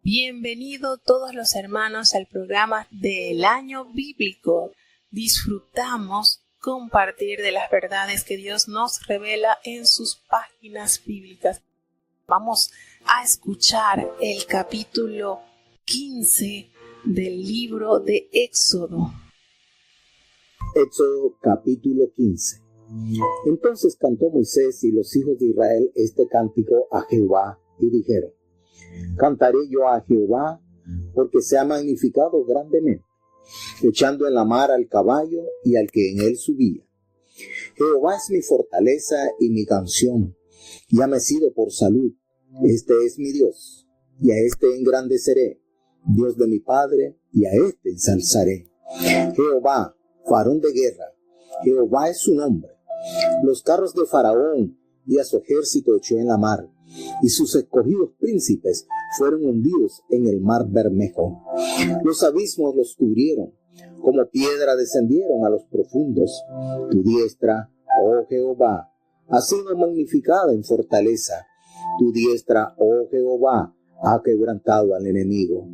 Bienvenido todos los hermanos al programa del año bíblico. Disfrutamos compartir de las verdades que Dios nos revela en sus páginas bíblicas. Vamos a escuchar el capítulo 15 del libro de Éxodo. Éxodo capítulo 15. Entonces cantó Moisés y los hijos de Israel este cántico a Jehová y dijeron: Cantaré yo a Jehová porque se ha magnificado grandemente, echando en la mar al caballo y al que en él subía. Jehová es mi fortaleza y mi canción, y ha mecido por salud. Este es mi Dios, y a este engrandeceré, Dios de mi Padre, y a este ensalzaré. Jehová, varón de guerra, Jehová es su nombre. Los carros de Faraón y a su ejército echó en la mar, y sus escogidos príncipes fueron hundidos en el mar Bermejo. Los abismos los cubrieron, como piedra descendieron a los profundos. Tu diestra, oh Jehová, ha sido magnificada en fortaleza. Tu diestra, oh Jehová, ha quebrantado al enemigo.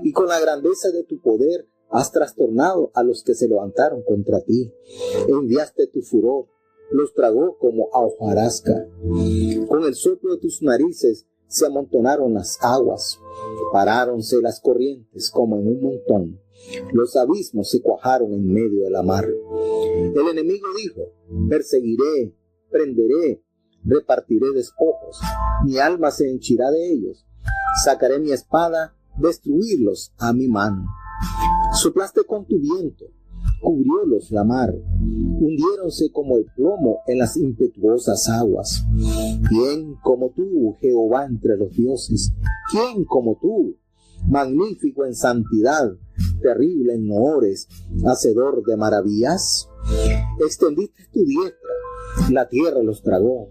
Y con la grandeza de tu poder has trastornado a los que se levantaron contra ti. Enviaste tu furor, los tragó como a hojarasca. Con el soplo de tus narices se amontonaron las aguas, paráronse las corrientes como en un montón. Los abismos se cuajaron en medio de la mar. El enemigo dijo: perseguiré, prenderé, repartiré despojos. Mi alma se henchirá de ellos. Sacaré mi espada, destruirlos a mi mano. Soplaste con tu viento, cubriólos la mar, hundiéronse como el plomo en las impetuosas aguas. ¿Quién como tú, Jehová, entre los dioses? ¿Quién como tú? Magnífico en santidad, terrible en loores, hacedor de maravillas. Extendiste tu diestra, la tierra los tragó.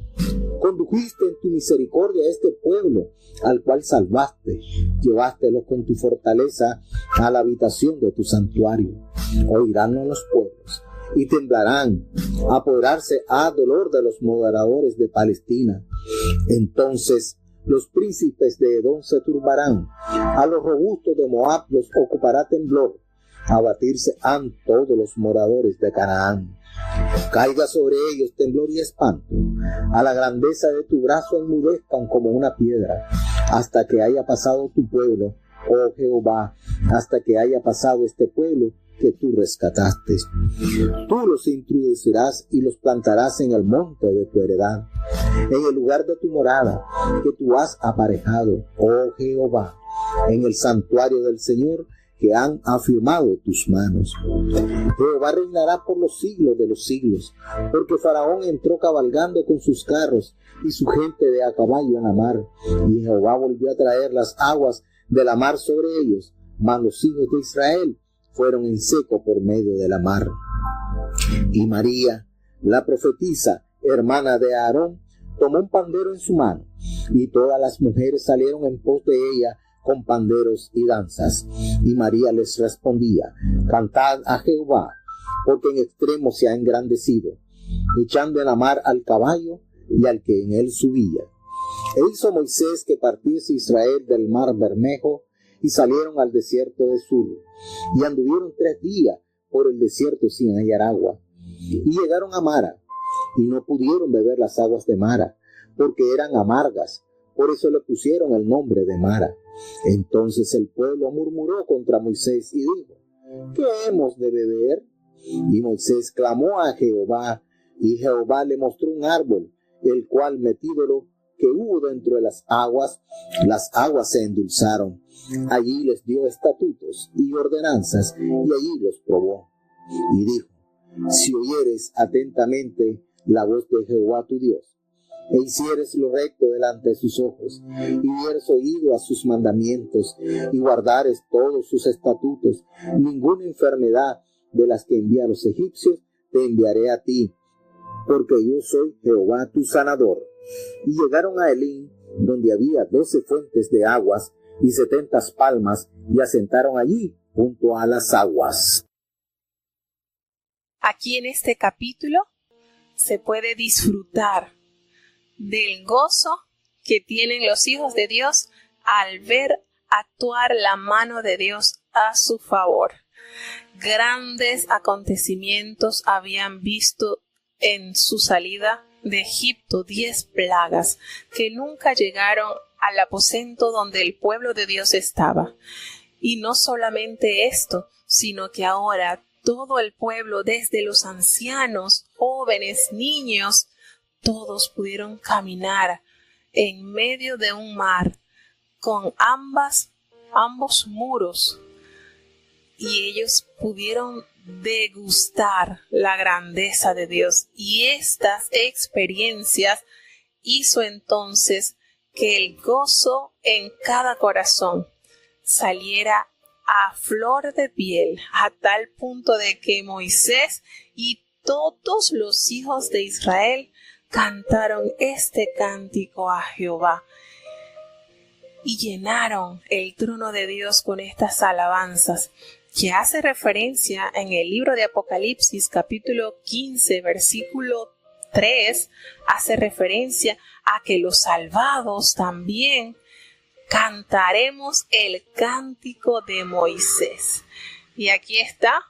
Condujiste en tu misericordia a este pueblo, al cual salvaste. Llevástelo con tu fortaleza a la habitación de tu santuario. Oirán los pueblos y temblarán, apoderarse a dolor de los moderadores de Palestina. Entonces los príncipes de Edom se turbarán, a los robustos de Moab los ocupará temblor, abatirse han todos los moradores de Canaán. Caiga sobre ellos temblor y espanto, a la grandeza de tu brazo enmudezcan como una piedra, hasta que haya pasado tu pueblo, oh Jehová, hasta que haya pasado este pueblo que tú rescataste. Tú los introducirás y los plantarás en el monte de tu heredad, en el lugar de tu morada que tú has aparejado, oh Jehová, en el santuario del Señor que han afirmado tus manos. Jehová reinará por los siglos de los siglos, porque Faraón entró cabalgando con sus carros y su gente de a caballo en la mar, y Jehová volvió a traer las aguas de la mar sobre ellos, mas los hijos de Israel fueron en seco por medio de la mar. Y María, la profetisa, hermana de Aarón, tomó un pandero en su mano, y todas las mujeres salieron en pos de ella con panderos y danzas. Y María les respondía: cantad a Jehová, porque en extremo se ha engrandecido, echando en la mar al caballo y al que en él subía. E hizo Moisés que partiese Israel del mar Bermejo, y salieron al desierto de Sur, y anduvieron 3 días por el desierto sin hallar agua. Y llegaron a Mara, y no pudieron beber las aguas de Mara, porque eran amargas. Por eso le pusieron el nombre de Mara. Entonces el pueblo murmuró contra Moisés y dijo: ¿qué hemos de beber? Y Moisés clamó a Jehová, y Jehová le mostró un árbol, el cual metídolo que hubo dentro de las aguas se endulzaron. Allí les dio estatutos y ordenanzas, y allí los probó. Y dijo: si oyeres atentamente la voz de Jehová tu Dios, e hicieres lo recto delante de sus ojos, y hubieres oído a sus mandamientos, y guardares todos sus estatutos, ninguna enfermedad de las que envía a los egipcios te enviaré a ti, porque yo soy Jehová tu sanador. Y llegaron a Elim, donde había 12 fuentes de aguas y 70 palmas, y asentaron allí junto a las aguas. Aquí en este capítulo se puede disfrutar del gozo que tienen los hijos de Dios al ver actuar la mano de Dios a su favor. Grandes acontecimientos habían visto en su salida de Egipto, 10 plagas que nunca llegaron al aposento donde el pueblo de Dios estaba. Y no solamente esto, sino que ahora todo el pueblo, desde los ancianos, jóvenes, niños, todos pudieron caminar en medio de un mar con ambos muros, y ellos pudieron degustar la grandeza de Dios. Y estas experiencias hizo entonces que el gozo en cada corazón saliera a flor de piel, a tal punto de que Moisés y todos los hijos de Israel cantaron este cántico a Jehová y llenaron el trono de Dios con estas alabanzas, que hace referencia en el libro de Apocalipsis, capítulo 15, versículo 3, hace referencia a que los salvados también cantaremos el cántico de Moisés. Y aquí está,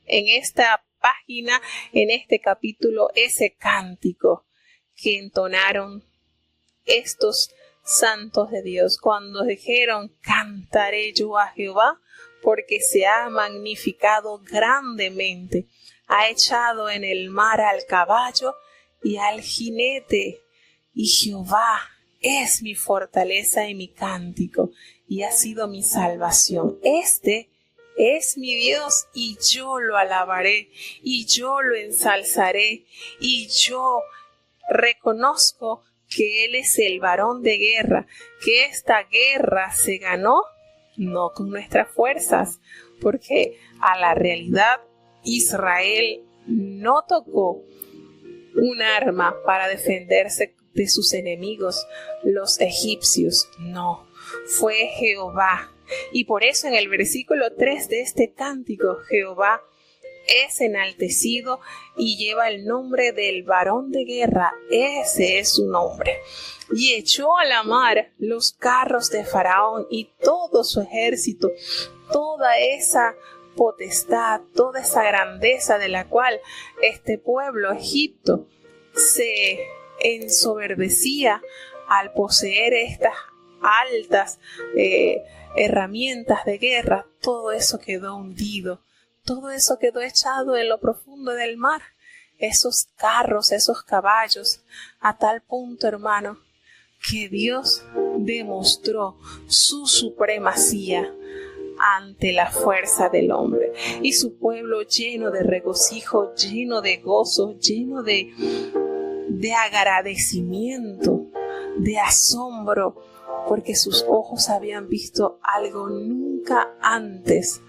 en esta página, en este capítulo, ese cántico que entonaron estos santos de Dios cuando dijeron: cantaré yo a Jehová, porque se ha magnificado grandemente, ha echado en el mar al caballo y al jinete, y Jehová es mi fortaleza y mi cántico, y ha sido mi salvación. Este es mi Dios, y yo lo alabaré, y yo lo ensalzaré, y yo reconozco que Él es el varón de guerra, que esta guerra se ganó no con nuestras fuerzas, porque a la realidad Israel no tocó un arma para defenderse de sus enemigos, los egipcios. No, fue Jehová. Y por eso en el versículo 3 de este cántico, Jehová es enaltecido y lleva el nombre del varón de guerra. Ese es su nombre. Y echó a la mar los carros de Faraón y todo su ejército, toda esa potestad, toda esa grandeza de la cual este pueblo, Egipto, se ensoberbecía al poseer estas altas herramientas de guerra. Todo eso quedó hundido, todo eso quedó echado en lo profundo del mar. Esos carros, esos caballos, a tal punto, hermano, que Dios demostró su supremacía ante la fuerza del hombre, y su pueblo lleno de regocijo, lleno de gozo, lleno de agradecimiento, de asombro, porque sus ojos habían visto algo nunca antes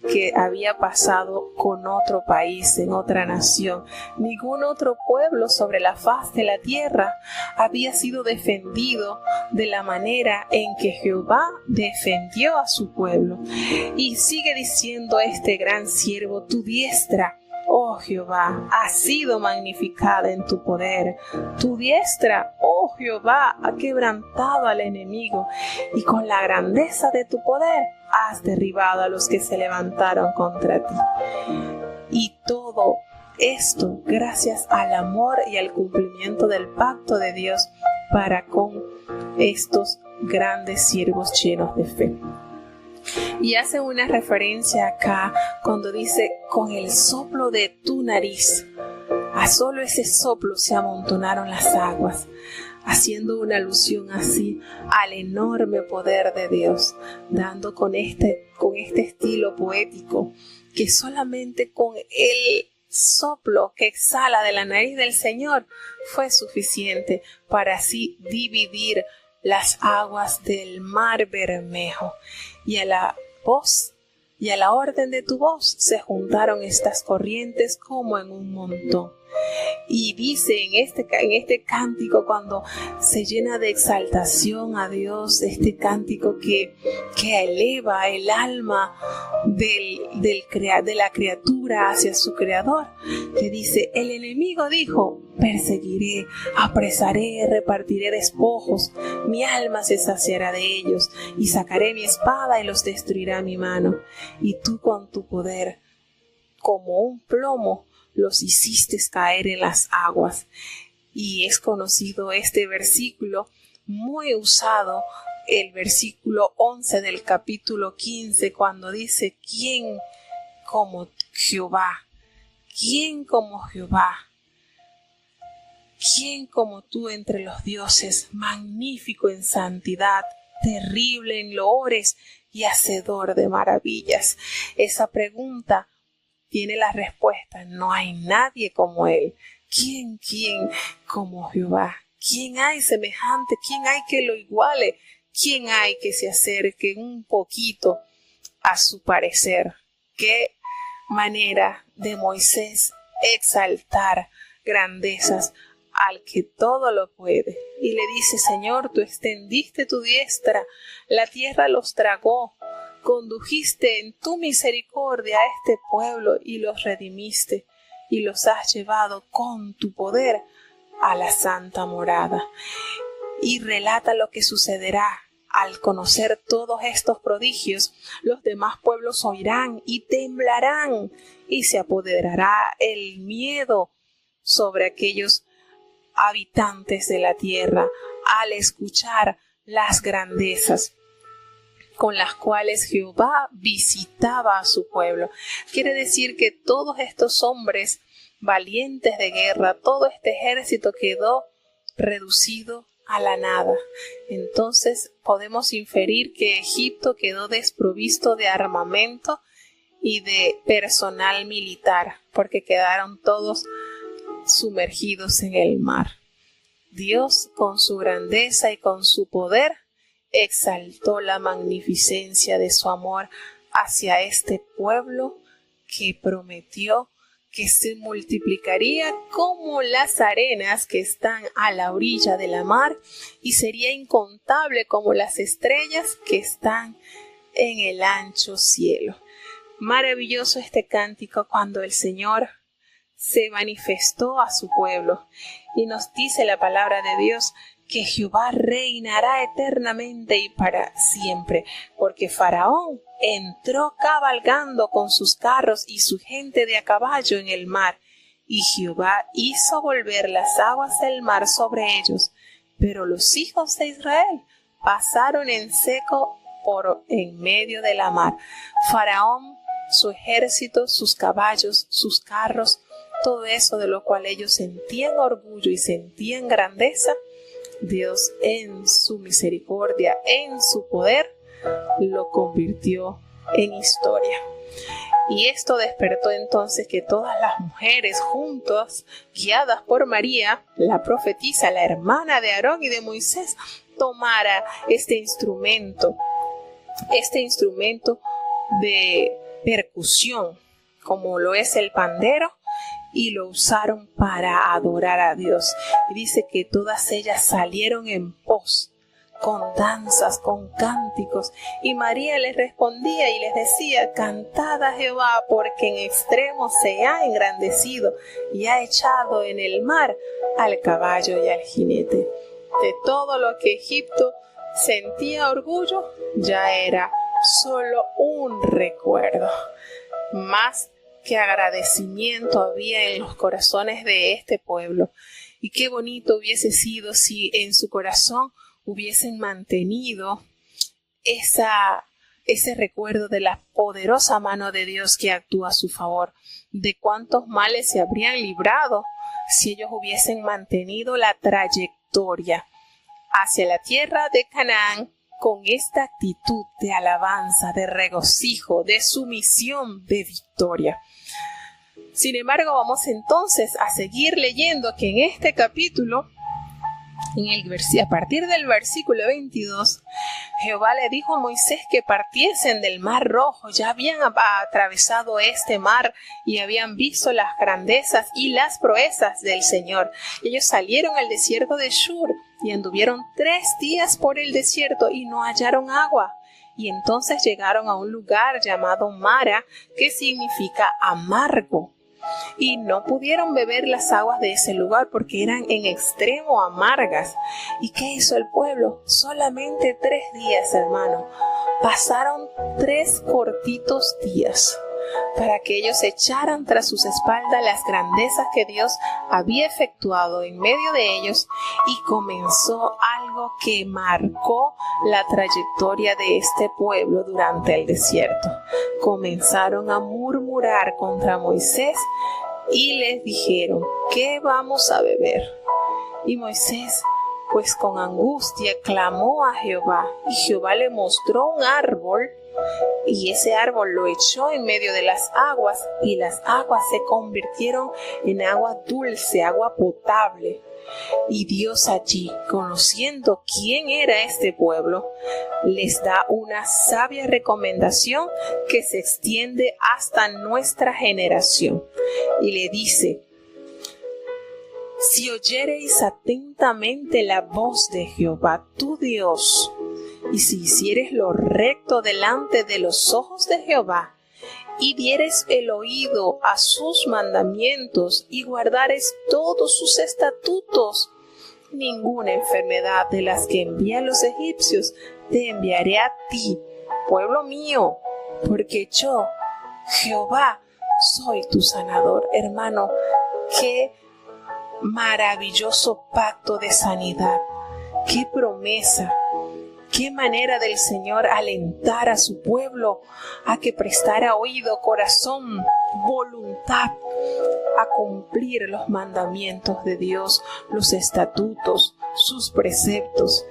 que había pasado con otro país, en otra nación. Ningún otro pueblo sobre la faz de la tierra había sido defendido de la manera en que Jehová defendió a su pueblo. Y sigue diciendo este gran siervo: tu diestra, oh Jehová, ha sido magnificada en tu poder. Tu diestra, oh Jehová, ha quebrantado al enemigo, y con la grandeza de tu poder has derribado a los que se levantaron contra ti. Y todo esto gracias al amor y al cumplimiento del pacto de Dios para con estos grandes siervos llenos de fe. Y hace una referencia acá cuando dice: con el soplo de tu nariz. A solo ese soplo se amontonaron las aguas, haciendo una alusión así al enorme poder de Dios, dando con este estilo poético que solamente con el soplo que exhala de la nariz del Señor fue suficiente para así dividir las aguas del mar Bermejo. Y a la voz y a la orden de tu voz se juntaron estas corrientes como en un montón. Y dice en este cántico, cuando se llena de exaltación a Dios, este cántico que eleva el alma de la criatura hacia su creador, que dice: el enemigo dijo, perseguiré, apresaré, repartiré despojos, mi alma se saciará de ellos, y sacaré mi espada y los destruirá mi mano. Y tú con tu poder, como un plomo, los hiciste caer en las aguas. Y es conocido este versículo, muy usado, el versículo 11 del capítulo 15, cuando dice: ¿quién como Jehová? ¿Quién como Jehová? ¿Quién como tú entre los dioses? Magnífico en santidad, terrible en loores y hacedor de maravillas. Esa pregunta tiene la respuesta: no hay nadie como Él. ¿Quién como Jehová? ¿Quién hay semejante? ¿Quién hay que lo iguale? ¿Quién hay que se acerque un poquito a su parecer? Qué manera de Moisés exaltar grandezas al que todo lo puede. Y le dice: Señor, tú extendiste tu diestra, la tierra los tragó. Condujiste en tu misericordia a este pueblo y los redimiste, y los has llevado con tu poder a la santa morada. Y relata lo que sucederá. Al conocer todos estos prodigios, los demás pueblos oirán y temblarán, y se apoderará el miedo sobre aquellos habitantes de la tierra al escuchar las grandezas con las cuales Jehová visitaba a su pueblo. Quiere decir que todos estos hombres valientes de guerra, todo este ejército quedó reducido a la nada. Entonces podemos inferir que Egipto quedó desprovisto de armamento y de personal militar, porque quedaron todos sumergidos en el mar. Dios, con su grandeza y con su poder, exaltó la magnificencia de su amor hacia este pueblo que prometió que se multiplicaría como las arenas que están a la orilla de la mar y sería incontable como las estrellas que están en el ancho cielo. Maravilloso este cántico cuando el Señor se manifestó a su pueblo y nos dice la palabra de Dios que Jehová reinará eternamente y para siempre, porque Faraón entró cabalgando con sus carros y su gente de a caballo en el mar, y Jehová hizo volver las aguas del mar sobre ellos, pero los hijos de Israel pasaron en seco por en medio de la mar. Faraón, su ejército, sus caballos, sus carros, todo eso de lo cual ellos sentían orgullo y sentían grandeza, Dios en su misericordia, en su poder, lo convirtió en historia. Y esto despertó entonces que todas las mujeres juntas, guiadas por María, la profetisa, la hermana de Aarón y de Moisés, tomara este instrumento de percusión, como lo es el pandero, y lo usaron para adorar a Dios. Y dice que todas ellas salieron en pos, con danzas, con cánticos. Y María les respondía y les decía: cantad a Jehová, porque en extremo se ha engrandecido y ha echado en el mar al caballo y al jinete. De todo lo que Egipto sentía orgullo, ya era solo un recuerdo. Más que agradecimiento había en los corazones de este pueblo. Y qué bonito hubiese sido si en su corazón hubiesen mantenido ese recuerdo de la poderosa mano de Dios que actúa a su favor. De cuántos males se habrían librado si ellos hubiesen mantenido la trayectoria hacia la tierra de Canaán con esta actitud de alabanza, de regocijo, de sumisión, de victoria. Sin embargo, vamos entonces a seguir leyendo que en este capítulo A partir del versículo 22, Jehová le dijo a Moisés que partiesen del Mar Rojo. Ya habían atravesado este mar y habían visto las grandezas y las proezas del Señor. Ellos salieron al desierto de Shur y anduvieron 3 días por el desierto y no hallaron agua. Y entonces llegaron a un lugar llamado Mara, que significa amargo. Y no pudieron beber las aguas de ese lugar porque eran en extremo amargas. ¿Y qué hizo el pueblo? Solamente 3 días, hermano. Pasaron 3 cortitos días para que ellos echaran tras sus espaldas las grandezas que Dios había efectuado en medio de ellos, y comenzó algo que marcó la trayectoria de este pueblo durante el desierto. Comenzaron a murmurar contra Moisés y les dijeron: ¿qué vamos a beber? Y Moisés, pues con angustia, clamó a Jehová, y Jehová le mostró un árbol, y ese árbol lo echó en medio de las aguas, y las aguas se convirtieron en agua dulce, agua potable. Y Dios allí, conociendo quién era este pueblo, les da una sabia recomendación que se extiende hasta nuestra generación. Y le dice: si oyereis atentamente la voz de Jehová tu Dios, y si hicieres lo recto delante de los ojos de Jehová, y dieres el oído a sus mandamientos, y guardares todos sus estatutos, ninguna enfermedad de las que envía a los egipcios te enviaré a ti, pueblo mío, porque yo, Jehová, soy tu sanador. Hermano, qué maravilloso pacto de sanidad, qué promesa. Qué manera del Señor alentar a su pueblo a que prestara oído, corazón, voluntad a cumplir los mandamientos de Dios, los estatutos, sus preceptos.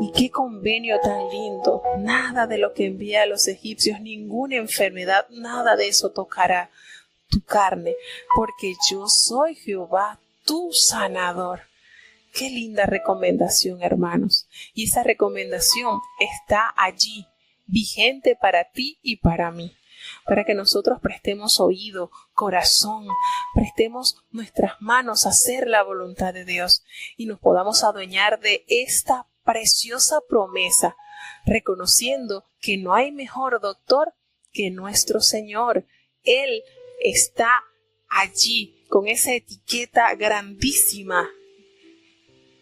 Y qué convenio tan lindo. Nada de lo que envía a los egipcios, ninguna enfermedad, nada de eso tocará tu carne, porque yo soy Jehová, tu sanador. Qué linda recomendación, hermanos. Y esa recomendación está allí, vigente para ti y para mí, para que nosotros prestemos oído, corazón, prestemos nuestras manos a hacer la voluntad de Dios y nos podamos adueñar de esta preciosa promesa, reconociendo que no hay mejor doctor que nuestro Señor. Él está allí con esa etiqueta grandísima: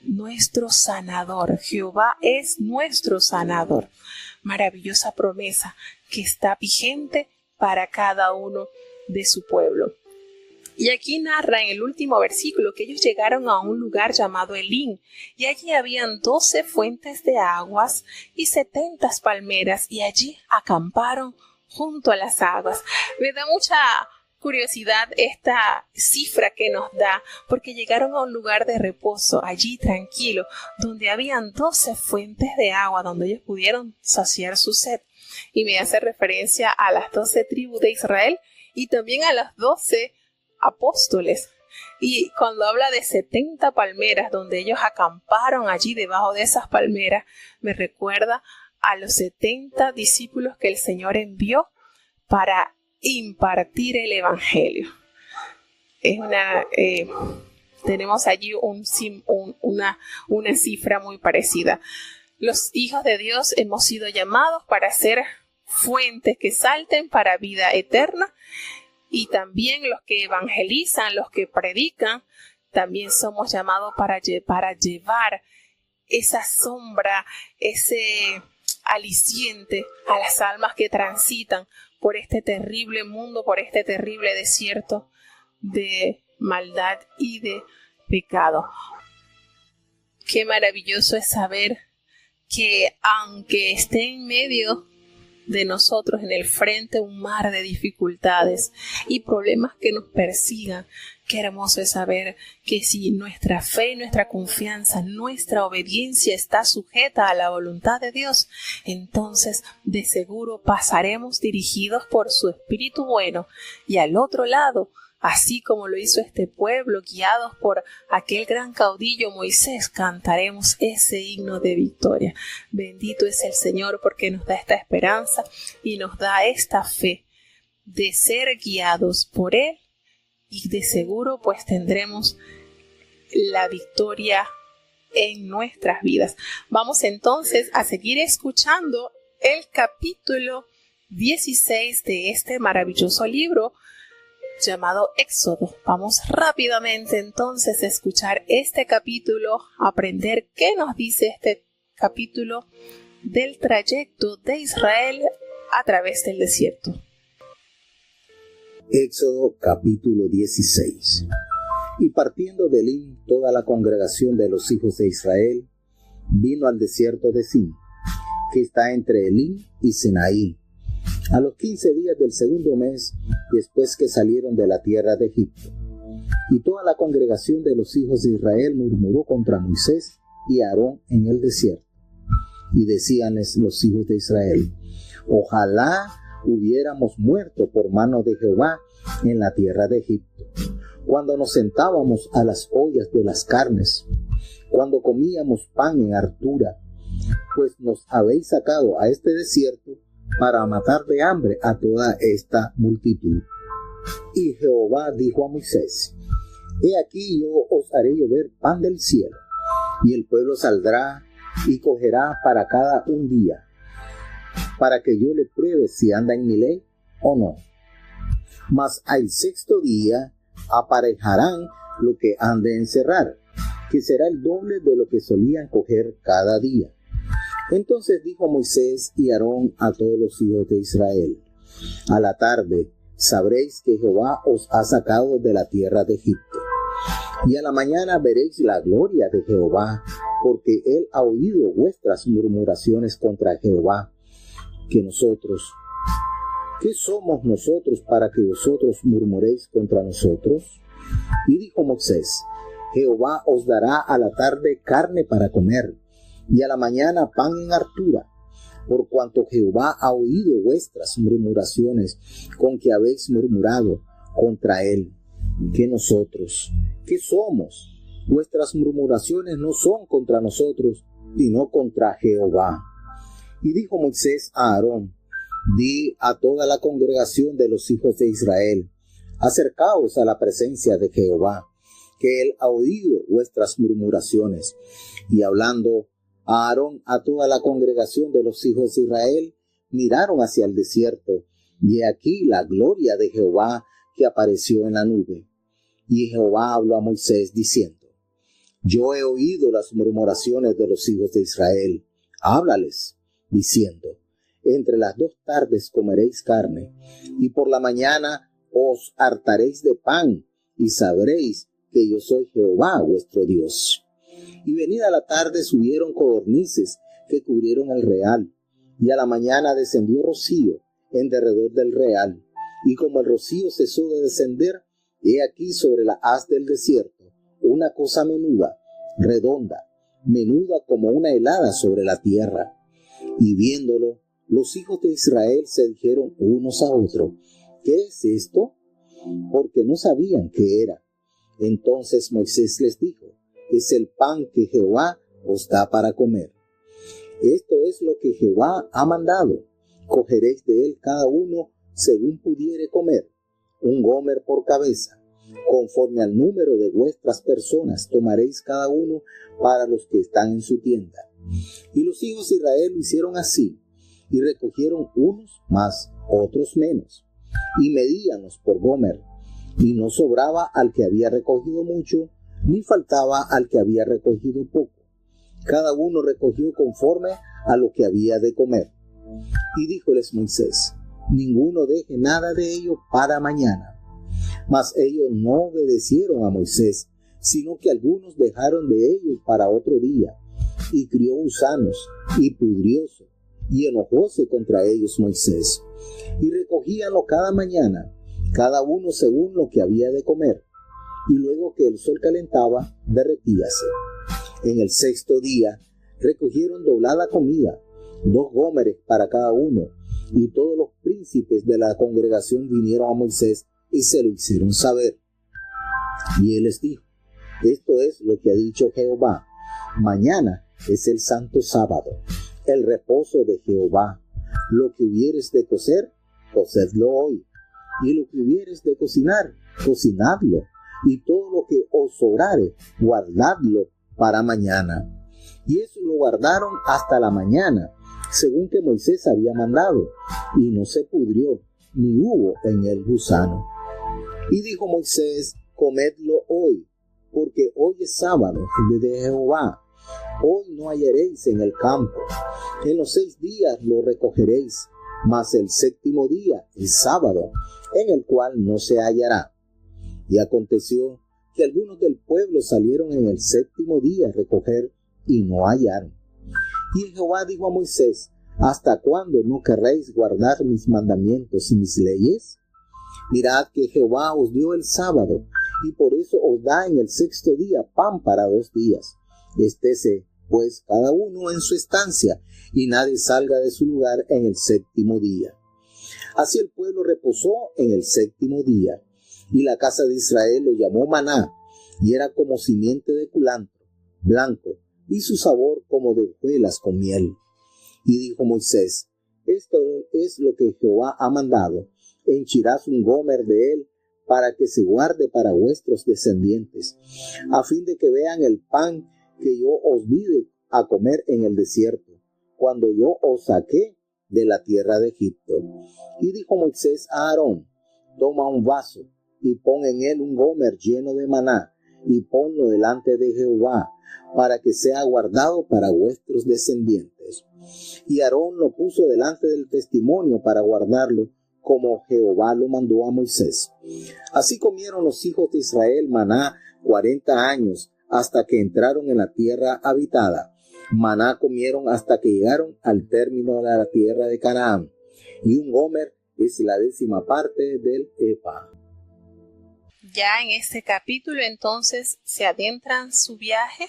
nuestro sanador. Jehová es nuestro sanador. Maravillosa promesa que está vigente para cada uno de su pueblo. Y aquí narra en el último versículo que ellos llegaron a un lugar llamado Elim, y allí habían 12 fuentes de aguas y 70 palmeras, y allí acamparon junto a las aguas. Me da mucha curiosidad esta cifra que nos da, porque llegaron a un lugar de reposo, allí tranquilo, donde habían 12 fuentes de agua, donde ellos pudieron saciar su sed. Y me hace referencia a las 12 tribus de Israel y también a los 12 apóstoles. Y cuando habla de 70 palmeras, donde ellos acamparon allí debajo de esas palmeras, me recuerda a los 70 discípulos que el Señor envió para impartir el evangelio. Tenemos allí una cifra muy parecida. Los hijos de Dios hemos sido llamados para ser fuentes que salten para vida eterna, y también los que evangelizan, los que predican, también somos llamados para llevar esa sombra, ese aliciente a las almas que transitan por este terrible mundo, por este terrible desierto de maldad y de pecado. Qué maravilloso es saber que aunque esté en medio de nosotros, en el frente, un mar de dificultades y problemas que nos persigan, qué hermoso es saber que si nuestra fe, nuestra confianza, nuestra obediencia está sujeta a la voluntad de Dios, entonces de seguro pasaremos dirigidos por su Espíritu bueno, y al otro lado así como lo hizo este pueblo, guiados por aquel gran caudillo Moisés, cantaremos ese himno de victoria. Bendito es el Señor porque nos da esta esperanza y nos da esta fe de ser guiados por Él, y de seguro pues tendremos la victoria en nuestras vidas. Vamos entonces a seguir escuchando el capítulo 16 de este maravilloso libro llamado Éxodo. Vamos rápidamente entonces a escuchar este capítulo, a aprender qué nos dice este capítulo del trayecto de Israel a través del desierto. Éxodo capítulo 16. Y partiendo de Elim, toda la congregación de los hijos de Israel vino al desierto de Sin, que está entre Elim y Sinaí, a los 15 días del segundo mes, después que salieron de la tierra de Egipto. Y toda la congregación de los hijos de Israel murmuró contra Moisés y Aarón en el desierto. Y decíanles los hijos de Israel: ojalá hubiéramos muerto por mano de Jehová en la tierra de Egipto, cuando nos sentábamos a las ollas de las carnes, cuando comíamos pan en hartura, pues nos habéis sacado a este desierto para matar de hambre a toda esta multitud. Y Jehová dijo a Moisés: he aquí yo os haré llover pan del cielo, y el pueblo saldrá y cogerá para cada un día, para que yo le pruebe si anda en mi ley o no. Mas al sexto día aparejarán lo que han de encerrar, que será el doble de lo que solían coger cada día. Entonces dijo Moisés y Aarón a todos los hijos de Israel: a la tarde sabréis que Jehová os ha sacado de la tierra de Egipto, y a la mañana veréis la gloria de Jehová, porque él ha oído vuestras murmuraciones contra Jehová. Que nosotros, ¿qué somos nosotros para que vosotros murmuréis contra nosotros? Y dijo Moisés: Jehová os dará a la tarde carne para comer, y a la mañana pan en hartura, por cuanto Jehová ha oído vuestras murmuraciones con que habéis murmurado contra él. Que nosotros, ¿qué somos? Vuestras murmuraciones no son contra nosotros, sino contra Jehová. Y dijo Moisés a Aarón: di a toda la congregación de los hijos de Israel: acercaos a la presencia de Jehová, que él ha oído vuestras murmuraciones. Y hablando a Aarón a toda la congregación de los hijos de Israel, miraron hacia el desierto, y he aquí la gloria de Jehová que apareció en la nube. Y Jehová habló a Moisés diciendo: yo he oído las murmuraciones de los hijos de Israel. Háblales, diciendo: entre las 2 tardes comeréis carne, y por la mañana os hartaréis de pan, y sabréis que yo soy Jehová vuestro Dios. Y venida la tarde subieron codornices que cubrieron el real, y a la mañana descendió rocío en derredor del real, y como el rocío cesó de descender, he aquí sobre la haz del desierto una cosa menuda, redonda, menuda como una helada sobre la tierra. Y viéndolo, los hijos de Israel se dijeron unos a otros: ¿qué es esto? Porque no sabían qué era. Entonces Moisés les dijo: es el pan que Jehová os da para comer. Esto es lo que Jehová ha mandado: cogeréis de él cada uno según pudiere comer, 1 gomer por cabeza. Conforme al número de vuestras personas tomaréis cada uno para los que están en su tienda. Y los hijos de Israel lo hicieron así, y recogieron unos más, otros menos, y medíanlos por gomer, y no sobraba al que había recogido mucho, ni faltaba al que había recogido poco. Cada uno recogió conforme a lo que había de comer. Y díjoles Moisés: ninguno deje nada de ello para mañana. Mas ellos no obedecieron a Moisés, sino que algunos dejaron de ellos para otro día, y crió gusanos, y pudrióse, y enojóse contra ellos Moisés. Y recogíanlo cada mañana, cada uno según lo que había de comer, y luego que el sol calentaba, derretíase. En el 6º día recogieron doblada comida, 2 gómeres para cada uno, y todos los príncipes de la congregación vinieron a Moisés y se lo hicieron saber. Y él les dijo: esto es lo que ha dicho Jehová: mañana es el santo sábado, el reposo de Jehová. Lo que hubieres de cocer, cocedlo hoy, y lo que hubieres de cocinar, cocinadlo, y todo lo que os sobrare, guardadlo para mañana. Y eso lo guardaron hasta la mañana, según que Moisés había mandado, y no se pudrió, ni hubo en él gusano. Y dijo Moisés: comedlo hoy, porque hoy es sábado de Jehová. Hoy no hallaréis en el campo. En los 6 días lo recogeréis, mas el 7º día es sábado, en el cual no se hallará. Y aconteció que algunos del pueblo salieron en el 7º día a recoger, y no hallaron. Y Jehová dijo a Moisés: ¿hasta cuándo no querréis guardar mis mandamientos y mis leyes? Mirad que Jehová os dio el sábado, y por eso os da en el 6º día pan para 2 días. Estése pues cada uno en su estancia, y nadie salga de su lugar en el 7º día. Así el pueblo reposó en el 7º día, y la casa de Israel lo llamó maná, y era como simiente de culantro, blanco, y su sabor como de hojuelas con miel. Y dijo Moisés: esto es lo que Jehová ha mandado: henchirás un gomer de él, para que se guarde para vuestros descendientes, a fin de que vean el pan que yo os di a comer en el desierto, cuando yo os saqué de la tierra de Egipto. Y dijo Moisés a Aarón: toma un vaso, y pon en él un gomer lleno de maná, y ponlo delante de Jehová, para que sea guardado para vuestros descendientes. Y Aarón lo puso delante del testimonio para guardarlo, como Jehová lo mandó a Moisés. Así comieron los hijos de Israel maná 40 años, hasta que entraron en la tierra habitada. Maná comieron hasta que llegaron al término de la tierra de Canaán. Y un gomer es la 10ª parte del efa. Ya en este capítulo entonces se adentran su viaje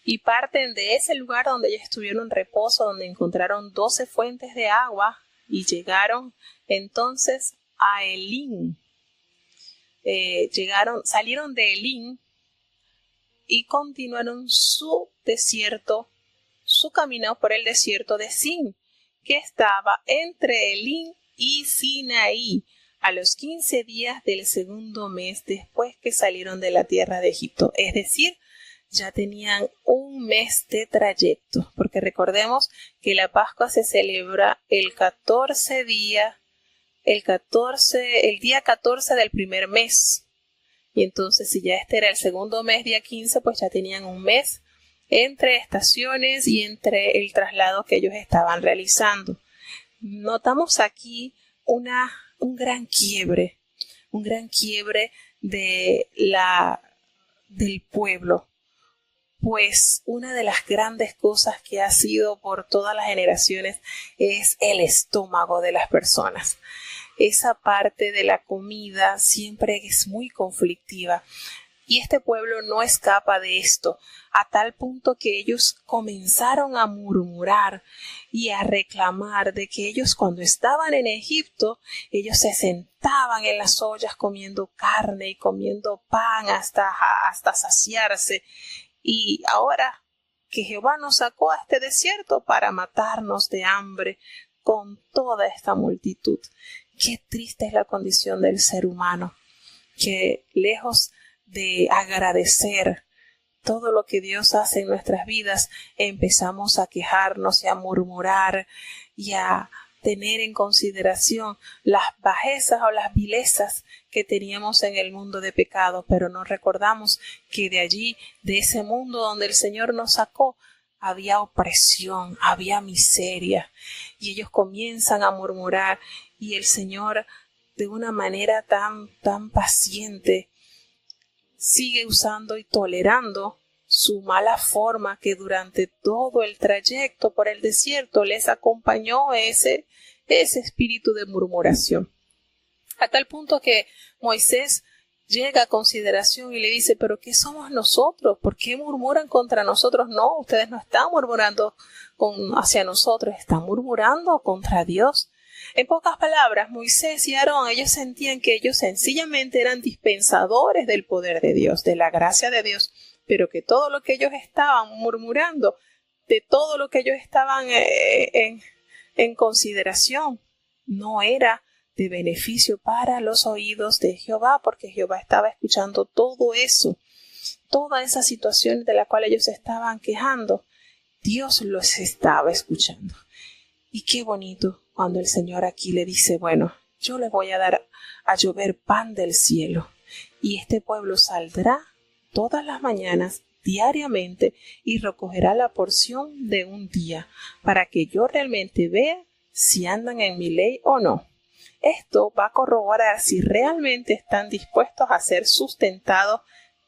y parten de ese lugar donde ellos estuvieron en reposo, donde encontraron 12 fuentes de agua, y llegaron entonces a Elim. Salieron de Elim y continuaron su camino por el desierto de Sin, que estaba entre Elim y Sinaí, a los 15 días del 2º mes después que salieron de la tierra de Egipto. Es decir, ya tenían un mes de trayecto, porque recordemos que la Pascua se celebra el día 14 del primer mes. Y entonces, si ya este era el 2º mes, día 15, pues ya tenían un mes entre estaciones y entre el traslado que ellos estaban realizando. Notamos aquí un gran quiebre del pueblo. Pues una de las grandes cosas que ha sido por todas las generaciones es el estómago de las personas. Esa parte de la comida siempre es muy conflictiva. Y este pueblo no escapa de esto, a tal punto que ellos comenzaron a murmurar y a reclamar de que ellos, cuando estaban en Egipto, ellos se sentaban en las ollas comiendo carne y comiendo pan hasta saciarse. Y ahora que Jehová nos sacó a este desierto para matarnos de hambre con toda esta multitud. Qué triste es la condición del ser humano, que lejos de agradecer todo lo que Dios hace en nuestras vidas, empezamos a quejarnos y a murmurar y a tener en consideración las bajezas o las vilezas que teníamos en el mundo de pecado, pero no recordamos que de allí, de ese mundo donde el Señor nos sacó, había opresión, había miseria, y ellos comienzan a murmurar, y el Señor, de una manera tan paciente, sigue usando y tolerando su mala forma, que durante todo el trayecto por el desierto les acompañó ese espíritu de murmuración. A tal punto que Moisés llega a consideración y le dice: ¿pero qué somos nosotros? ¿Por qué murmuran contra nosotros? No, ustedes no están murmurando hacia nosotros, están murmurando contra Dios. En pocas palabras, Moisés y Aarón, ellos sentían que ellos sencillamente eran dispensadores del poder de Dios, de la gracia de Dios, pero que todo lo que ellos estaban murmurando, de todo lo que ellos estaban en consideración, no era de beneficio para los oídos de Jehová, porque Jehová estaba escuchando todo eso, toda esa situación de la cual ellos estaban quejando. Dios los estaba escuchando. Y qué bonito cuando el Señor aquí le dice, bueno, yo les voy a dar a llover pan del cielo, y este pueblo saldrá todas las mañanas, diariamente, y recogerá la porción de un día, para que yo realmente vea si andan en mi ley o no. Esto va a corroborar si realmente están dispuestos a ser sustentados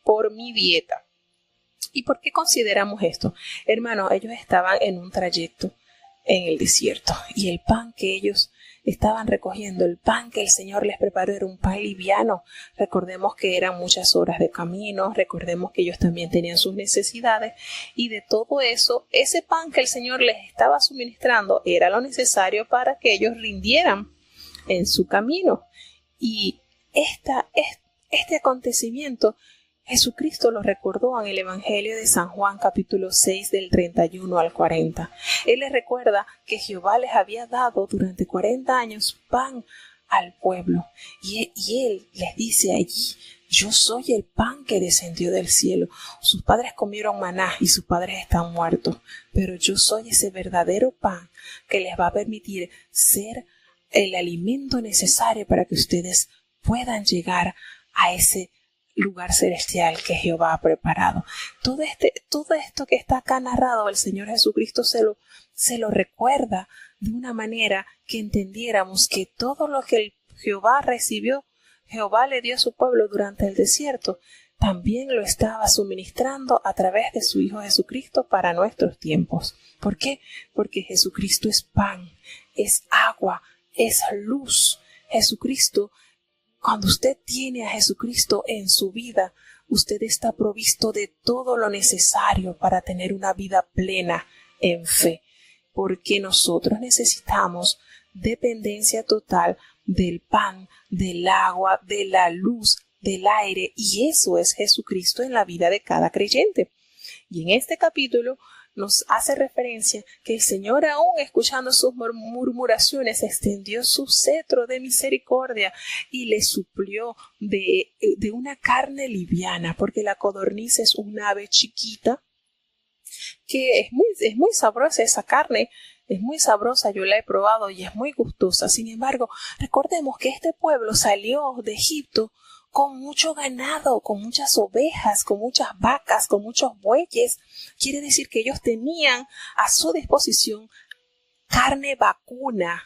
por mi dieta. ¿Y por qué consideramos esto? Hermano, ellos estaban en un trayecto en el desierto, y el pan que ellos estaban recogiendo, el pan que el Señor les preparó, era un pan liviano. Recordemos que eran muchas horas de camino, recordemos que ellos también tenían sus necesidades, y de todo eso, ese pan que el Señor les estaba suministrando era lo necesario para que ellos rindieran en su camino. Y este acontecimiento Jesucristo lo recordó en el Evangelio de San Juan, capítulo 6, del 31 al 40. Él les recuerda que Jehová les había dado durante 40 años pan al pueblo. Y Él les dice allí, yo soy el pan que descendió del cielo. Sus padres comieron maná y sus padres están muertos, pero yo soy ese verdadero pan que les va a permitir ser el alimento necesario para que ustedes puedan llegar a ese lugar celestial que Jehová ha preparado. Todo esto que está acá narrado, el Señor Jesucristo se lo recuerda de una manera que entendiéramos que todo lo que Jehová recibió, Jehová le dio a su pueblo durante el desierto, también lo estaba suministrando a través de su Hijo Jesucristo para nuestros tiempos. ¿Por qué? Porque Jesucristo es pan, es agua, es luz. Jesucristo, cuando usted tiene a Jesucristo en su vida, usted está provisto de todo lo necesario para tener una vida plena en fe, porque nosotros necesitamos dependencia total del pan, del agua, de la luz, del aire, y eso es Jesucristo en la vida de cada creyente. Y en este capítulo nos hace referencia que el Señor, aún escuchando sus murmuraciones, extendió su cetro de misericordia y le suplió de una carne liviana, porque la codorniz es un ave chiquita que es muy sabrosa esa carne. Es muy sabrosa, yo la he probado y es muy gustosa. Sin embargo, recordemos que este pueblo salió de Egipto con mucho ganado, con muchas ovejas, con muchas vacas, con muchos bueyes. Quiere decir que ellos tenían a su disposición carne vacuna,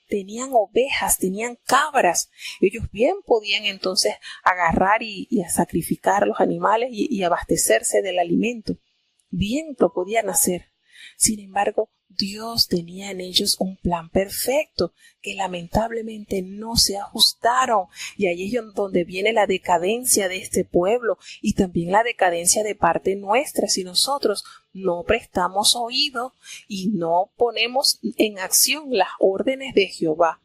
tenían ovejas, tenían cabras. Ellos bien podían entonces agarrar y a sacrificar los animales y abastecerse del alimento. Bien lo podían hacer. Sin embargo, Dios tenía en ellos un plan perfecto que lamentablemente no se ajustaron, y ahí es donde viene la decadencia de este pueblo y también la decadencia de parte nuestra si nosotros no prestamos oído y no ponemos en acción las órdenes de Jehová.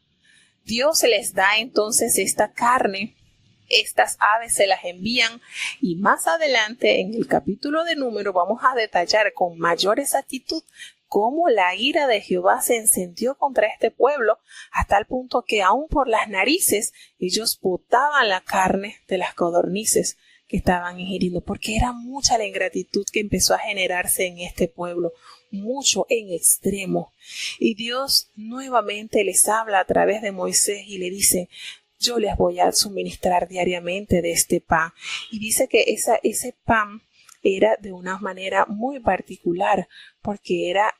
Dios les da entonces esta carne. Estas aves se las envían, y más adelante en el capítulo de Números vamos a detallar con mayor exactitud cómo la ira de Jehová se encendió contra este pueblo, hasta el punto que aún por las narices ellos botaban la carne de las codornices que estaban ingiriendo, porque era mucha la ingratitud que empezó a generarse en este pueblo, mucho en extremo. Y Dios nuevamente les habla a través de Moisés y le dice: yo les voy a suministrar diariamente de este pan. Y dice que ese pan era de una manera muy particular, porque era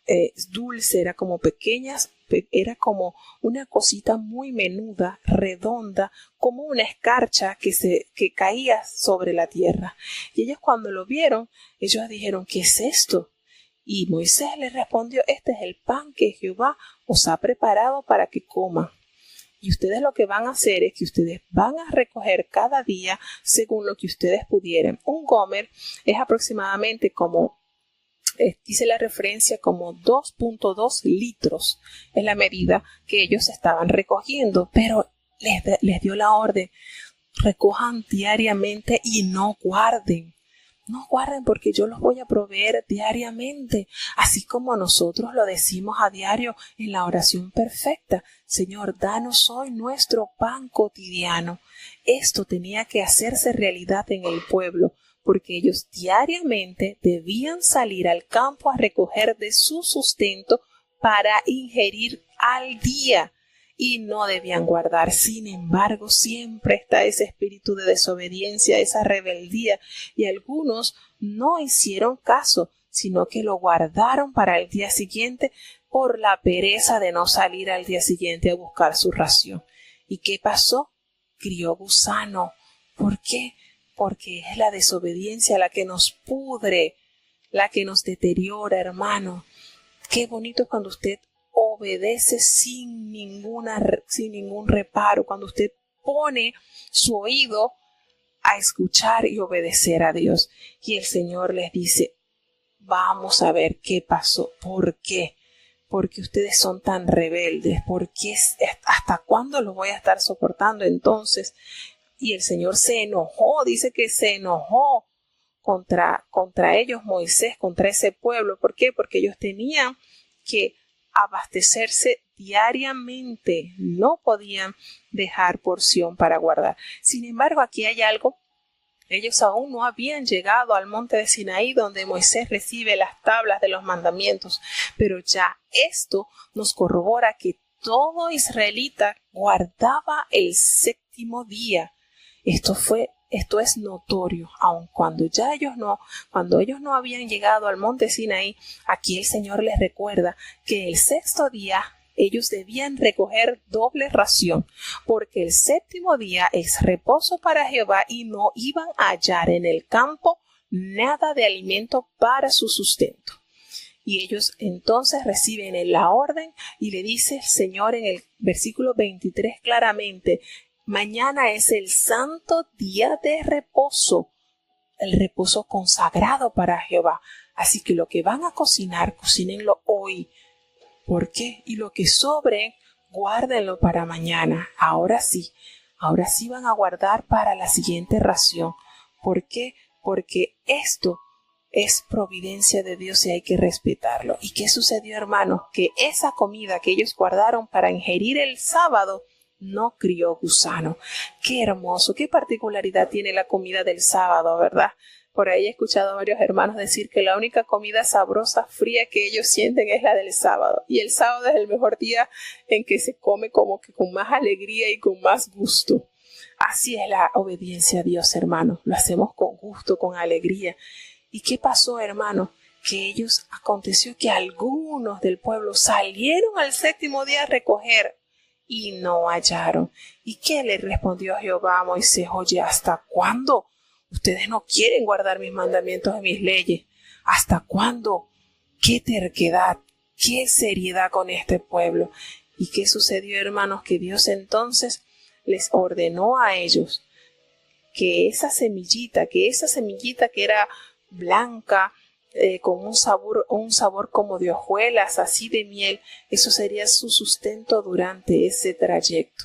dulce, era como pequeñas, era como una cosita muy menuda, redonda, como una escarcha que caía sobre la tierra. Y ellos, cuando lo vieron, ellos dijeron: ¿qué es esto? Y Moisés les respondió: este es el pan que Jehová os ha preparado para que coman. Y ustedes lo que van a hacer es que ustedes van a recoger cada día según lo que ustedes pudieran. Un gomer es aproximadamente como hice la referencia como 2.2 litros es la medida que ellos estaban recogiendo, pero les dio la orden: recojan diariamente y no guarden. No guarden, porque yo los voy a proveer diariamente, así como nosotros lo decimos a diario en la oración perfecta: Señor, danos hoy nuestro pan cotidiano. Esto tenía que hacerse realidad en el pueblo, porque ellos diariamente debían salir al campo a recoger de su sustento para ingerir al día, y no debían guardar. Sin embargo, siempre está ese espíritu de desobediencia, esa rebeldía, y algunos no hicieron caso, sino que lo guardaron para el día siguiente por la pereza de no salir al día siguiente a buscar su ración. ¿Y qué pasó? Crió gusano. ¿Por qué? Porque es la desobediencia la que nos pudre, la que nos deteriora, hermano. Qué bonito cuando usted obedece sin ningún reparo, cuando usted pone su oído a escuchar y obedecer a Dios. Y el Señor les dice: vamos a ver qué pasó. ¿Por qué? Porque ustedes son tan rebeldes. ¿Por qué? ¿Hasta cuándo los voy a estar soportando entonces? Y el Señor se enojó, dice que se enojó contra ellos, Moisés, contra ese pueblo. ¿Por qué? Porque ellos tenían que abastecerse diariamente, no podían dejar porción para guardar. Sin embargo, aquí hay algo: ellos aún no habían llegado al monte de Sinaí, donde Moisés recibe las tablas de los mandamientos, pero ya esto nos corrobora que todo israelita guardaba el séptimo día. Esto es notorio, aun cuando ellos no habían llegado al monte Sinaí. Aquí el Señor les recuerda que el sexto día ellos debían recoger doble ración, porque el séptimo día es reposo para Jehová y no iban a hallar en el campo nada de alimento para su sustento. Y ellos entonces reciben la orden, y le dice el Señor en el versículo 23 claramente: mañana es el santo día de reposo, el reposo consagrado para Jehová. Así que lo que van a cocinar, cocínenlo hoy. ¿Por qué? Y lo que sobre, guárdenlo para mañana. Ahora sí van a guardar para la siguiente ración. ¿Por qué? Porque esto es providencia de Dios y hay que respetarlo. ¿Y qué sucedió, hermanos? Que esa comida que ellos guardaron para ingerir el sábado no crió gusano. Qué hermoso, qué particularidad tiene la comida del sábado, ¿verdad? Por ahí he escuchado a varios hermanos decir que la única comida sabrosa, fría que ellos sienten es la del sábado. Y el sábado es el mejor día en que se come como que con más alegría y con más gusto. Así es la obediencia a Dios, hermanos. Lo hacemos con gusto, con alegría. ¿Y qué pasó, hermanos? Que aconteció que algunos del pueblo salieron al séptimo día a recoger y no hallaron. ¿Y qué le respondió Jehová a Moisés? Oye, ¿hasta cuándo ustedes no quieren guardar mis mandamientos y mis leyes? ¿Hasta cuándo? ¡Qué terquedad! ¡Qué seriedad con este pueblo! ¿Y qué sucedió, hermanos? Que Dios entonces les ordenó a ellos que esa semillita que era blanca, con un sabor como de hojuelas, así de miel, eso sería su sustento durante ese trayecto.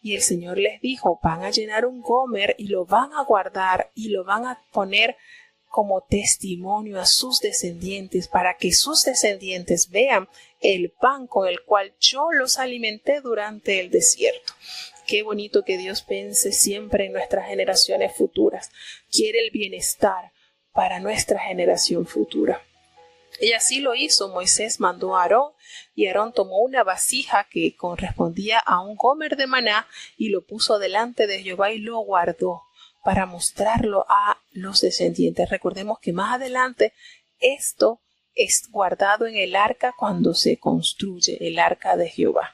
Y el Señor les dijo: van a llenar un gomer y lo van a guardar y lo van a poner como testimonio a sus descendientes, para que sus descendientes vean el pan con el cual yo los alimenté durante el desierto. Qué bonito que Dios piense siempre en nuestras generaciones futuras. Quiere el bienestar para nuestra generación futura. Y así lo hizo. Moisés mandó a Aarón, y Aarón tomó una vasija que correspondía a un gomer de maná y lo puso delante de Jehová y lo guardó para mostrarlo a los descendientes. Recordemos que más adelante esto es guardado en el arca cuando se construye el arca de Jehová.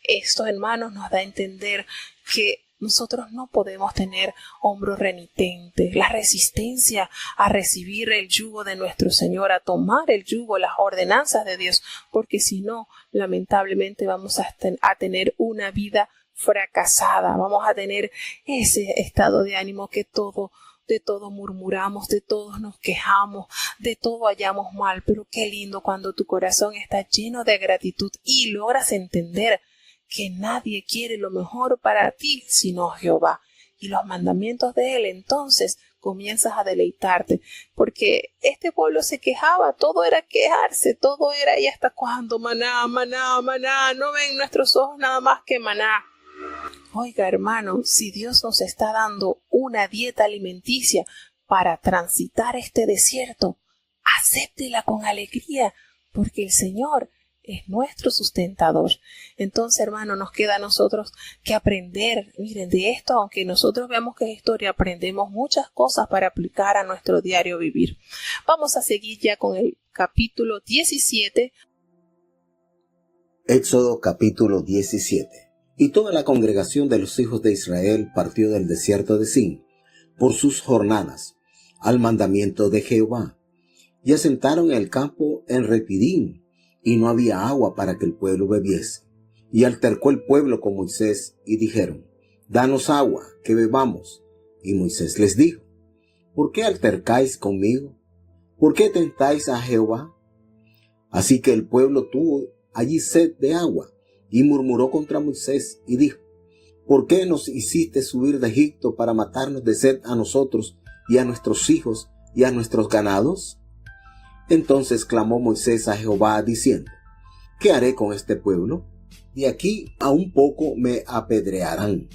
Esto, hermanos, nos da a entender que nosotros no podemos tener hombros renitentes, la resistencia a recibir el yugo de nuestro Señor, a tomar el yugo, las ordenanzas de Dios, porque si no, lamentablemente vamos a tener una vida fracasada, vamos a tener ese estado de ánimo que todo de todo murmuramos, de todo nos quejamos, de todo hallamos mal, pero qué lindo cuando tu corazón está lleno de gratitud y logras entender que nadie quiere lo mejor para ti sino Jehová y los mandamientos de Él. Entonces comienzas a deleitarte, porque este pueblo se quejaba, todo era quejarse, todo era, ¿y hasta cuándo? Maná, maná, maná, no ven nuestros ojos nada más que maná. Oiga, hermano, si Dios nos está dando una dieta alimenticia para transitar este desierto, acéptela con alegría, porque el Señor es nuestro sustentador. Entonces, hermano, nos queda a nosotros que aprender. Miren, de esto, aunque nosotros veamos que es historia, aprendemos muchas cosas para aplicar a nuestro diario vivir. Vamos a seguir ya con el capítulo 17. Éxodo capítulo 17. Y toda la congregación de los hijos de Israel partió del desierto de Sin por sus jornadas, al mandamiento de Jehová, y asentaron en el campo en Refidim, y no había agua para que el pueblo bebiese. Y altercó el pueblo con Moisés, y dijeron: danos agua, que bebamos. Y Moisés les dijo: ¿por qué altercáis conmigo? ¿Por qué tentáis a Jehová? Así que el pueblo tuvo allí sed de agua, y murmuró contra Moisés, y dijo: ¿por qué nos hiciste subir de Egipto para matarnos de sed a nosotros, y a nuestros hijos, y a nuestros ganados? Entonces clamó Moisés a Jehová, diciendo: ¿qué haré con este pueblo? De aquí a un poco me apedrearán.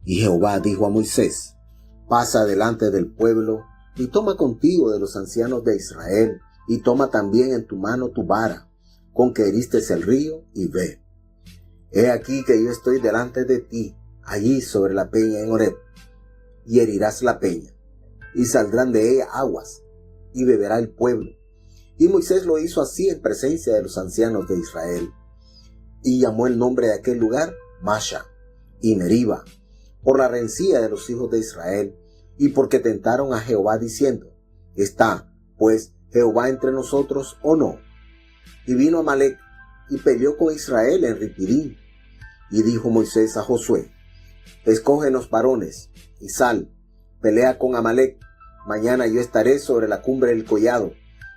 Y Jehová dijo a Moisés: pasa delante del pueblo, y toma contigo de los ancianos de Israel, y toma también en tu mano tu vara, con que heriste el río, y ve. He aquí que yo estoy delante de ti, allí sobre la peña en Horeb, y herirás la peña, y saldrán de ella aguas, y beberá el pueblo. Y Moisés lo hizo así en presencia de los ancianos de Israel. Y llamó el nombre de aquel lugar Masha y Meriba, por la rencilla de los hijos de Israel, y porque tentaron a Jehová diciendo: ¿está, pues, Jehová entre nosotros o no? Y vino Amalec y peleó con Israel en Refidim. Y dijo Moisés a Josué: escógenos varones y sal, pelea con Amalec. Mañana yo estaré sobre la cumbre del collado,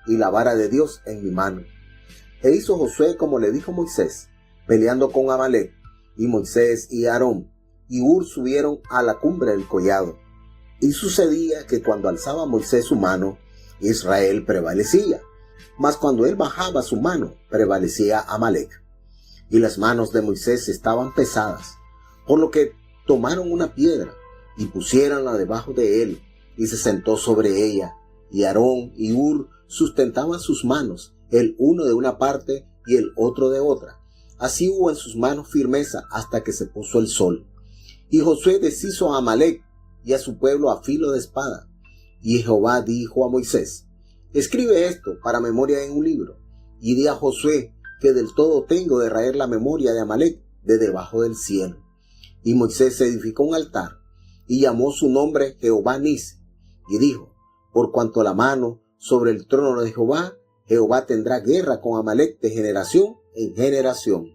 y la vara de Dios en mi mano. E hizo Josué como le dijo Moisés, peleando con Amalec, y Moisés y Aarón y Hur subieron a la cumbre del collado. Y sucedía que cuando alzaba Moisés su mano, Israel prevalecía, mas cuando él bajaba su mano, prevalecía Amalec. Y las manos de Moisés estaban pesadas, por lo que tomaron una piedra y pusiéronla debajo de él, y se sentó sobre ella, y Aarón y Hur sustentaban sus manos, el uno de una parte y el otro de otra. Así hubo en sus manos firmeza hasta que se puso el sol. Y Josué deshizo a Amalec y a su pueblo a filo de espada. Y Jehová dijo a Moisés: escribe esto para memoria en un libro, y di a Josué que del todo tengo de raer la memoria de Amalec de debajo del cielo. Y Moisés edificó un altar, y llamó su nombre Jehová Nisi, y dijo: por cuanto la mano sobre el trono de Jehová, Jehová tendrá guerra con Amalec de generación en generación.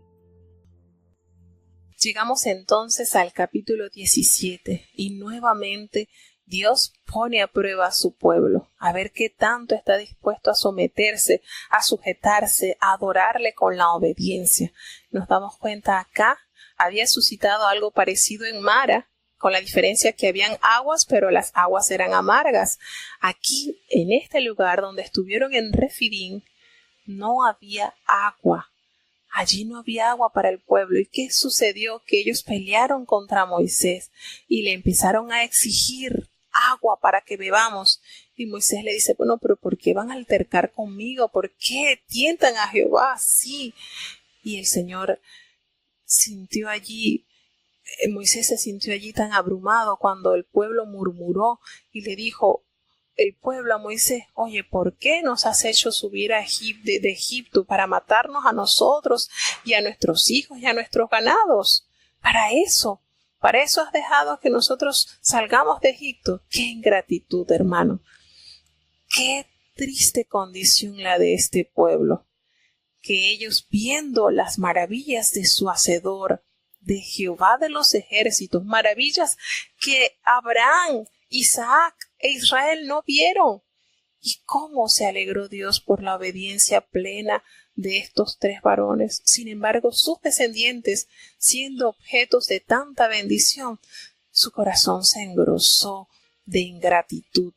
Llegamos entonces al capítulo 17 y nuevamente Dios pone a prueba a su pueblo, a ver qué tanto está dispuesto a someterse, a sujetarse, a adorarle con la obediencia. Nos damos cuenta acá, había suscitado algo parecido en Mara, con la diferencia que habían aguas, pero las aguas eran amargas. Aquí, en este lugar donde estuvieron en Refidim, no había agua. Allí no había agua para el pueblo. ¿Y qué sucedió? Que ellos pelearon contra Moisés y le empezaron a exigir agua para que bebamos. Y Moisés le dice: bueno, pero ¿por qué van a altercar conmigo? ¿Por qué tientan a Jehová? Sí. Y el Señor sintió allí, Moisés se sintió allí tan abrumado cuando el pueblo murmuró y le dijo el pueblo a Moisés: oye, ¿por qué nos has hecho subir de Egipto para matarnos a nosotros y a nuestros hijos y a nuestros ganados? Para eso has dejado que nosotros salgamos de Egipto. ¡Qué ingratitud, hermano! ¡Qué triste condición la de este pueblo! Que ellos, viendo las maravillas de su Hacedor, de Jehová de los ejércitos, maravillas que Abraham, Isaac e Israel no vieron. ¿Y cómo se alegró Dios por la obediencia plena de estos 3 varones? Sin embargo, sus descendientes, siendo objetos de tanta bendición, su corazón se engrosó de ingratitud,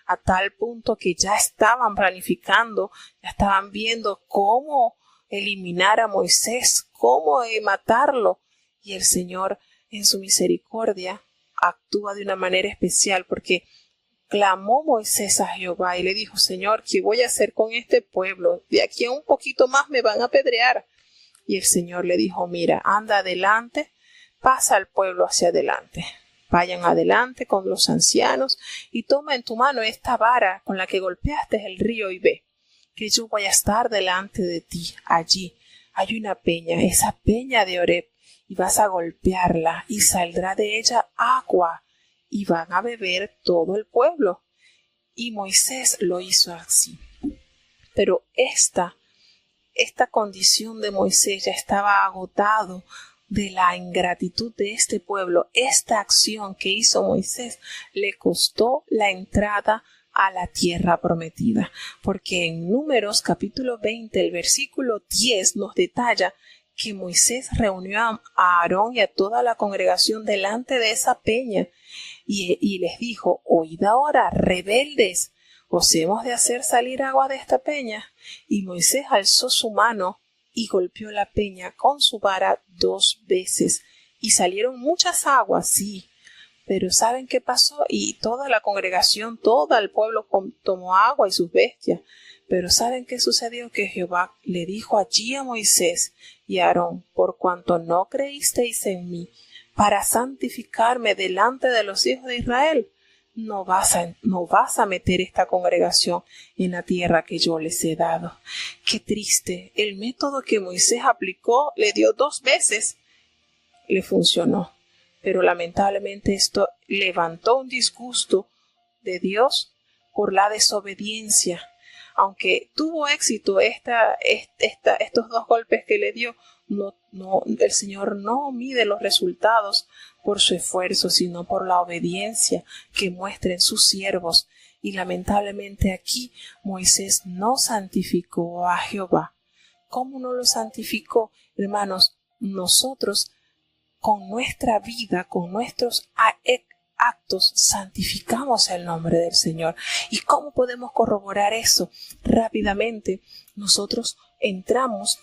a tal punto que ya estaban planificando, ya estaban viendo cómo eliminar a Moisés, cómo matarlo. Y el Señor, en su misericordia, actúa de una manera especial, porque clamó Moisés a Jehová y le dijo: Señor, ¿qué voy a hacer con este pueblo? De aquí a un poquito más me van a apedrear. Y el Señor le dijo: mira, anda adelante, pasa al pueblo hacia adelante. Vayan adelante con los ancianos y toma en tu mano esta vara con la que golpeaste el río y ve que yo voy a estar delante de ti. Allí hay una peña, esa peña de Oreb, y vas a golpearla y saldrá de ella agua y van a beber todo el pueblo. Y Moisés lo hizo así. Pero esta condición de Moisés ya estaba agotado de la ingratitud de este pueblo. Esta acción que hizo Moisés le costó la entrada a la tierra prometida, porque en Números capítulo 20, el versículo 10 nos detalla que Moisés reunió a Aarón y a toda la congregación delante de esa peña y les dijo: oíd ahora, rebeldes, ¿os hemos de hacer salir agua de esta peña? Y Moisés alzó su mano y golpeó la peña con su vara 2 veces, y salieron muchas aguas, sí. Pero ¿saben qué pasó? Y toda la congregación, todo el pueblo tomó agua y sus bestias. Pero ¿saben qué sucedió? Que Jehová le dijo allí a Moisés y a Aarón: por cuanto no creísteis en mí para santificarme delante de los hijos de Israel, no vas a meter esta congregación en la tierra que yo les he dado. Qué triste. El método que Moisés aplicó, le dio 2 veces, le funcionó. Pero lamentablemente esto levantó un disgusto de Dios por la desobediencia. Aunque tuvo éxito estos 2 golpes que le dio, el Señor no mide los resultados por su esfuerzo, sino por la obediencia que muestren sus siervos. Y lamentablemente aquí Moisés no santificó a Jehová. ¿Cómo no lo santificó? Hermanos, nosotros con nuestra vida, con nuestros actos, santificamos el nombre del Señor. ¿Y cómo podemos corroborar eso? Rápidamente, nosotros entramos.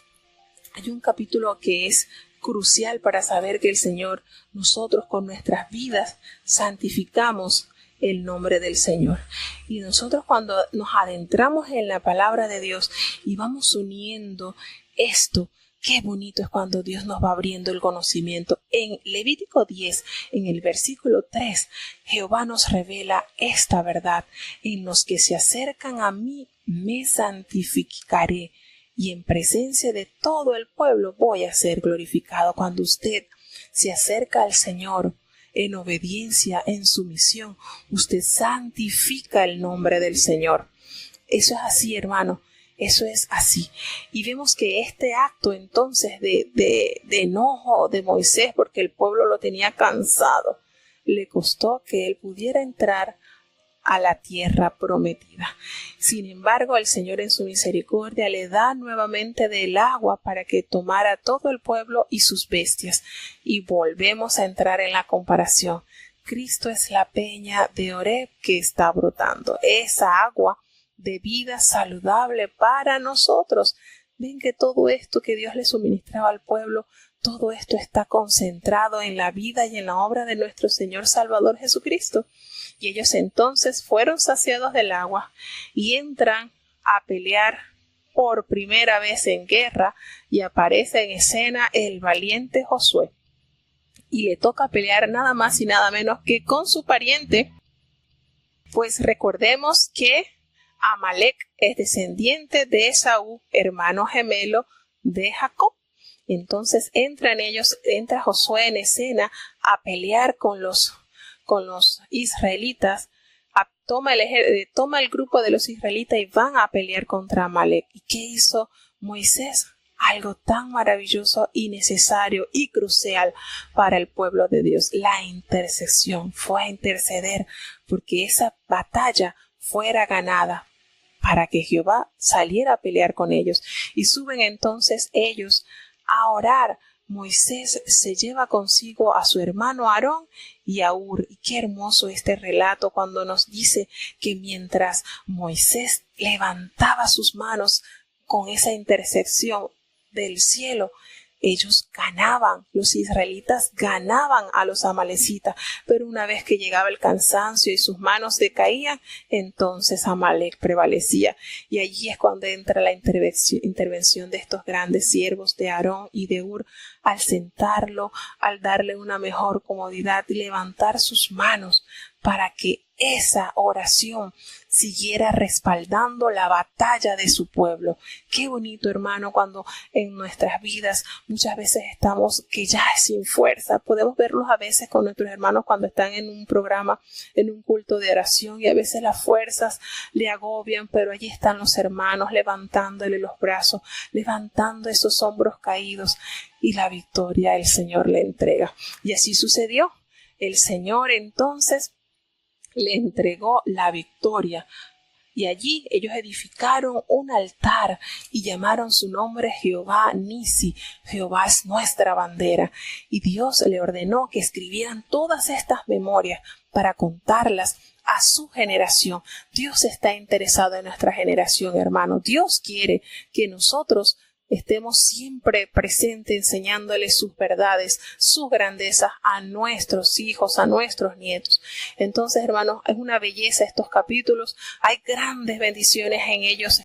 Hay un capítulo que es crucial para saber que el Señor, nosotros con nuestras vidas santificamos el nombre del Señor. Y nosotros cuando nos adentramos en la palabra de Dios y vamos uniendo esto, qué bonito es cuando Dios nos va abriendo el conocimiento. En Levítico 10, en el versículo 3, Jehová nos revela esta verdad: en los que se acercan a mí me santificaré, y en presencia de todo el pueblo voy a ser glorificado. Cuando usted se acerca al Señor en obediencia, en sumisión, usted santifica el nombre del Señor. Eso es así, hermano. Eso es así. Y vemos que este acto entonces de enojo de Moisés, porque el pueblo lo tenía cansado, le costó que él pudiera entrar a la tierra prometida. Sin embargo, el Señor en su misericordia le da nuevamente del agua para que tomara todo el pueblo y sus bestias. Y volvemos a entrar en la comparación. Cristo es la peña de Oreb que está brotando. Esa agua de vida saludable para nosotros. Ven que todo esto que Dios le suministraba al pueblo, todo esto está concentrado en la vida y en la obra de nuestro Señor Salvador Jesucristo. Y ellos entonces fueron saciados del agua y entran a pelear por primera vez en guerra, y aparece en escena el valiente Josué. Y le toca pelear nada más y nada menos que con su pariente. Pues recordemos que Amalek es descendiente de Esaú, hermano gemelo de Jacob. Entonces entra Josué en escena a pelear con los israelitas. Toma el grupo de los israelitas y van a pelear contra Amalek. ¿Y qué hizo Moisés? algo tan maravilloso y necesario y crucial para el pueblo de Dios. La intercesión fue a interceder porque esa batalla fuera ganada, para que Jehová saliera a pelear con ellos. Y suben entonces ellos a orar. Moisés se lleva consigo a su hermano Aarón y a Hur. Y qué hermoso este relato cuando nos dice que mientras Moisés levantaba sus manos con esa intercesión del cielo, ellos ganaban, los israelitas ganaban a los amalecitas, pero una vez que llegaba el cansancio y sus manos decaían, entonces Amalec prevalecía. Y allí es cuando entra la intervención de estos grandes siervos de Aarón y de Hur, al sentarlo, al darle una mejor comodidad y levantar sus manos para que esa oración siguiera respaldando la batalla de su pueblo. Qué bonito, hermano, cuando en nuestras vidas muchas veces estamos que ya sin fuerza. Podemos verlos a veces con nuestros hermanos cuando están en un programa, en un culto de oración, y a veces las fuerzas le agobian, pero allí están los hermanos levantándole los brazos, levantando esos hombros caídos, y la victoria el Señor le entrega. Y así sucedió. El Señor entonces le entregó la victoria, y allí ellos edificaron un altar y llamaron su nombre Jehová Nisi. Jehová es nuestra bandera. Y Dios le ordenó que escribieran todas estas memorias para contarlas a su generación. Dios está interesado en nuestra generación, hermano. Dios quiere que nosotros estemos siempre presentes enseñándoles sus verdades, sus grandezas a nuestros hijos, a nuestros nietos. Entonces, hermanos, es una belleza estos capítulos. Hay grandes bendiciones en ellos.